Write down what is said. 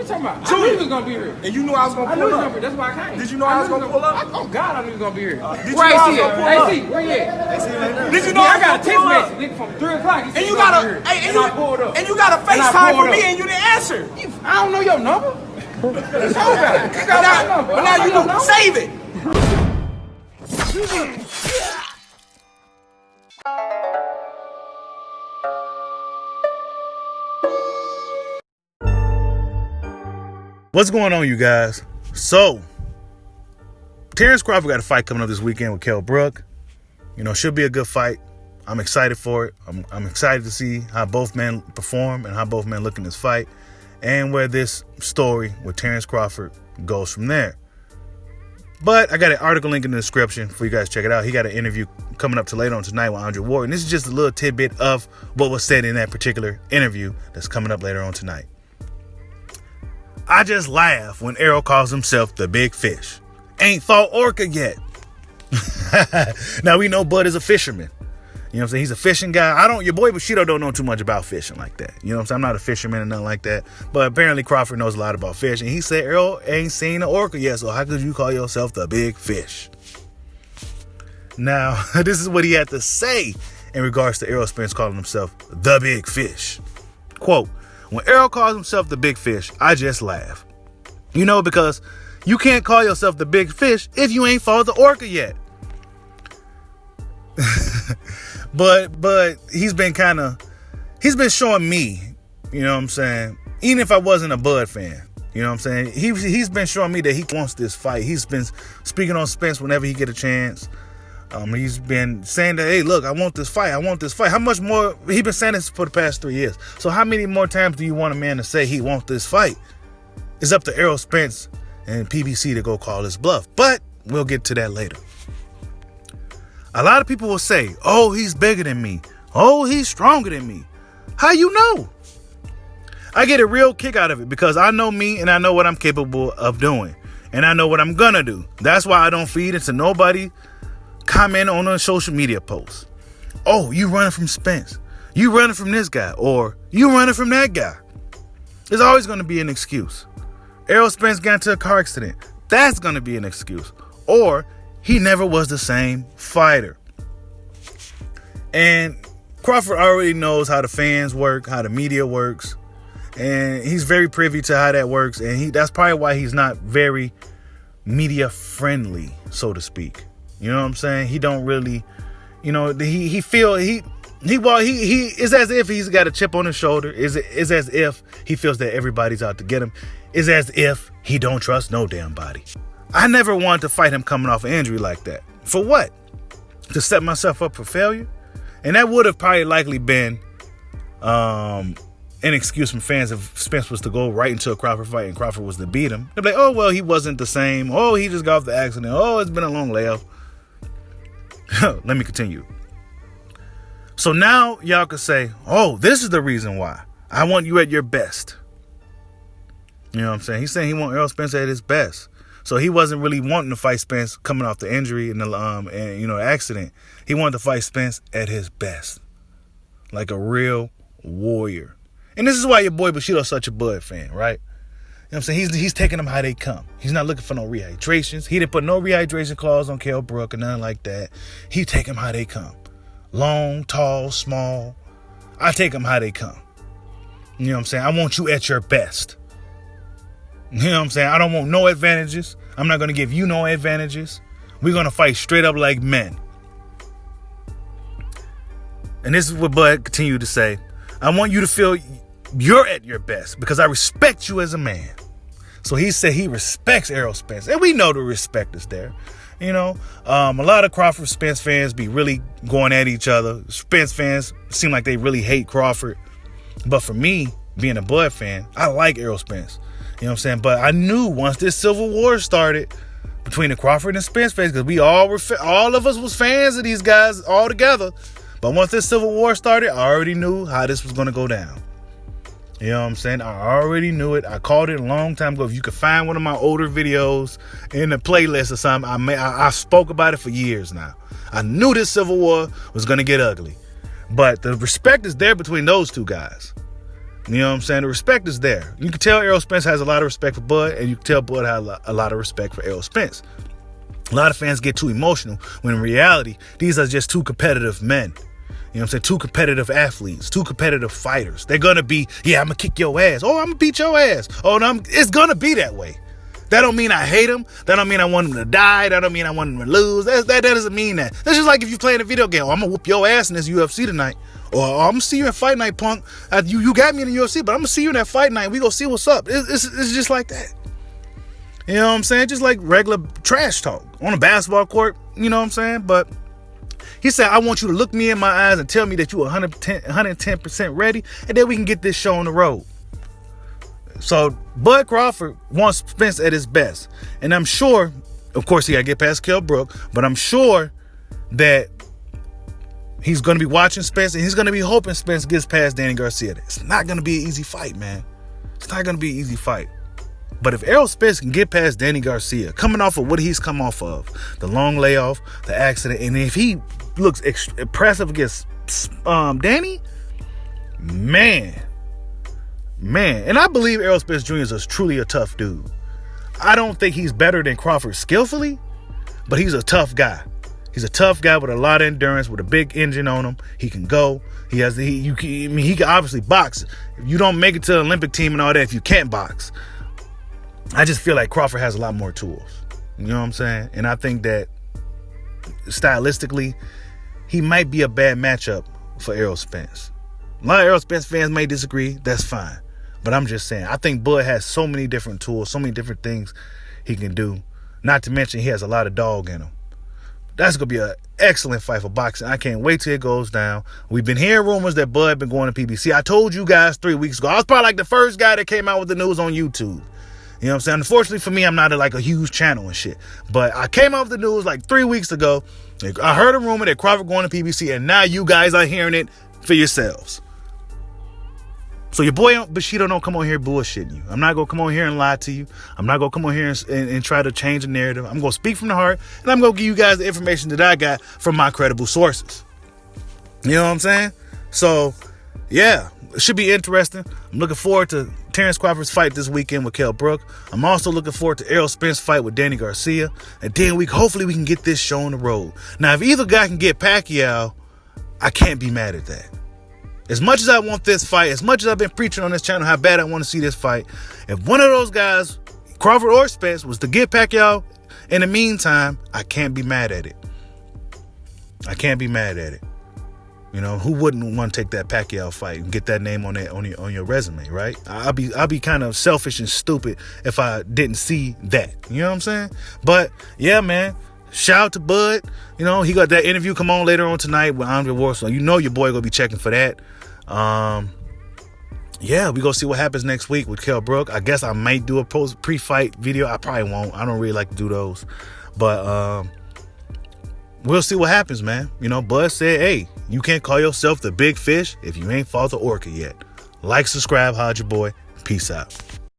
you talking about? I knew he was gonna be here. And you knew I was gonna pull up. That's why I came. Did you know I was gonna pull up? Oh God, I knew he was gonna be here. Did you know I was gonna pull up? Hey, where you at? Did you know I got a text message, nigga, from 3 o'clock. And you got a FaceTime for me and you didn't answer. I don't know your number. What about it? But now you do. Save it. What's going on, you guys? So, Terence Crawford got a fight coming up this weekend with Kell Brook. You know, should be a good fight. I'm excited for it. I'm excited to see how both men perform and how both men look in this fight and where this story with Terence Crawford goes from there. But I got an article link in the description for you guys to check it out. He got an interview coming up to later on tonight with Andre Ward. And this is just a little tidbit of what was said in that particular interview that's coming up later on tonight. I just laugh when Errol calls himself the big fish. Ain't fought orca yet. Now we know Bud is a fisherman. You know what I'm saying? He's a fishing guy. Your boy Bushido don't know too much about fishing like that. You know what I'm saying? I'm not a fisherman and nothing like that. But apparently Crawford knows a lot about fish. And he said Errol ain't seen an orca yet. So how could you call yourself the big fish? Now, this is what he had to say in regards to Errol Spence calling himself the big fish. Quote, when Errol calls himself the big fish, I just laugh. You know, because you can't call yourself the big fish if you ain't fought the orca yet. But he's been showing me, you know what I'm saying, even if I wasn't a Bud fan, you know what I'm saying, he's been showing me that he wants this fight. He's been speaking on Spence whenever he get a chance. He's been saying that, hey, look, I want this fight. How much more? He's been saying this for the past 3 years. So how many more times do you want a man to say he wants this fight? It's up to Errol Spence and PBC to go call his bluff. But we'll get to that later. A lot of people will say, oh, he's bigger than me. Oh, he's stronger than me. How you know? I get a real kick out of it because I know me and I know what I'm capable of doing. And I know what I'm gonna do. That's why I don't feed into nobody comment on a social media post. Oh, you running from Spence. You running from this guy. Or you running from that guy. There's always going to be an excuse. Errol Spence got into a car accident. That's going to be an excuse. Or he never was the same fighter. And Crawford already knows how the fans work, how the media works. And he's very privy to how that works. And that's probably why he's not very media friendly, so to speak. You know what I'm saying? He don't really, you know, he is as if he's got a chip on his shoulder. Is as if he feels that everybody's out to get him. Is as if he don't trust no damn body. I never wanted to fight him coming off an injury like that. For what? To set myself up for failure? And that would have probably likely been an excuse from fans if Spence was to go right into a Crawford fight and Crawford was to beat him. They'd be like, oh, well, he wasn't the same. Oh, he just got off the accident. Oh, it's been a long layoff. Let me continue. So now y'all could say, oh, this is the reason why. I want you at your best. You know what I'm saying? He's saying he wants Errol Spence at his best. So he wasn't really wanting to fight Spence coming off the injury and the accident. He wanted to fight Spence at his best. Like a real warrior. And this is why your boy Bushido's such a Bud fan, right? You know what I'm saying? He's taking them how they come. He's not looking for no rehydrations. He didn't put no rehydration clause on Kell Brook or nothing like that. He take them how they come. Long, tall, small. I take them how they come. You know what I'm saying? I want you at your best. You know what I'm saying? I don't want no advantages. I'm not going to give you no advantages. We're going to fight straight up like men. And this is what Bud continued to say. I want you to feel you're at your best because I respect you as a man. So he said he respects Errol Spence. And we know the respect is there. You know, a lot of Crawford Spence fans be really going at each other. Spence fans seem like they really hate Crawford. But for me, being a Bud fan, I like Errol Spence. You know what I'm saying? But I knew once this civil war started between the Crawford and Spence fans, because we all of us was fans of these guys all together. But once this civil war started, I already knew how this was going to go down. You know what I'm saying? I already knew it. I called it a long time ago. If you could find one of my older videos in the playlist or something, I spoke about it for years now. I knew this civil war was going to get ugly. But the respect is there between those two guys. You know what I'm saying? The respect is there. You can tell Errol Spence has a lot of respect for Bud, and you can tell Bud has a lot of respect for Errol Spence. A lot of fans get too emotional when in reality, these are just two competitive men. You know what I'm saying? Two competitive athletes, two competitive fighters. They're going to be, yeah, I'm going to kick your ass. Oh, I'm going to beat your ass. Oh, no, it's going to be that way. That don't mean I hate him. That don't mean I want him to die. That don't mean I want him to lose. That doesn't mean that. That's just like if you're playing a video game. Oh, I'm going to whoop your ass in this UFC tonight. Or I'm going to see you in Fight Night, punk. You got me in the UFC, but I'm going to see you in that Fight Night. We going to see what's up. It's just like that. You know what I'm saying? Just like regular trash talk on a basketball court. You know what I'm saying? But he said, I want you to look me in my eyes and tell me that you're 110% ready, and then we can get this show on the road. So Bud Crawford wants Spence at his best. And I'm sure, of course, he got to get past Kell Brook, but I'm sure that he's going to be watching Spence, and he's going to be hoping Spence gets past Danny Garcia. It's not going to be an easy fight, man. It's not going to be an easy fight. But if Errol Spence can get past Danny Garcia, coming off of what he's come off of, the long layoff, the accident, and if he looks impressive against Danny, man. And I believe Errol Spence Jr. is truly a tough dude. I don't think he's better than Crawford skillfully, but he's a tough guy. He's a tough guy with a lot of endurance, with a big engine on him. He can go. He can obviously box. You don't make it to the Olympic team and all that if you can't box. I just feel like Crawford has a lot more tools. You know what I'm saying? And I think that stylistically, he might be a bad matchup for Errol Spence. A lot of Errol Spence fans may disagree. That's fine. But I'm just saying, I think Bud has so many different tools, so many different things he can do. Not to mention he has a lot of dog in him. That's going to be an excellent fight for boxing. I can't wait till it goes down. We've been hearing rumors that Bud been going to PBC. I told you guys 3 weeks ago. I was probably like the first guy that came out with the news on YouTube. You know what I'm saying? Unfortunately for me, I'm not like a huge channel and shit. But I came out with the news like 3 weeks ago. I heard a rumor that Crawford going to PBC, and now you guys are hearing it for yourselves. So your boy Bushido don't come on here bullshitting you. I'm not going to come on here and lie to you. I'm not going to come on here and try to change the narrative. I'm going to speak from the heart, and I'm going to give you guys the information that I got from my credible sources. You know what I'm saying? So, yeah, it should be interesting. I'm looking forward to Terence Crawford's fight this weekend with Kell Brook. I'm also looking forward to Errol Spence's fight with Danny Garcia. And then hopefully we can get this show on the road. Now, if either guy can get Pacquiao, I can't be mad at that. As much as I want this fight, as much as I've been preaching on this channel how bad I want to see this fight, if one of those guys, Crawford or Spence, was to get Pacquiao in the meantime, I can't be mad at it. I can't be mad at it. You know, who wouldn't want to take that Pacquiao fight and get that name on your resume, right? I'll be kind of selfish and stupid if I didn't see that. You know what I'm saying? But yeah, man. Shout out to Bud. You know, he got that interview come on later on tonight with Andre Ward. So you know your boy gonna be checking for that. Yeah, we gonna see what happens next week with Kell Brook. I guess I might do a pre-fight video. I probably won't. I don't really like to do those. But we'll see what happens, man. You know, Bud said, hey, you can't call yourself the big fish if you ain't fought the orca yet. Like, subscribe, holla at your boy. Peace out.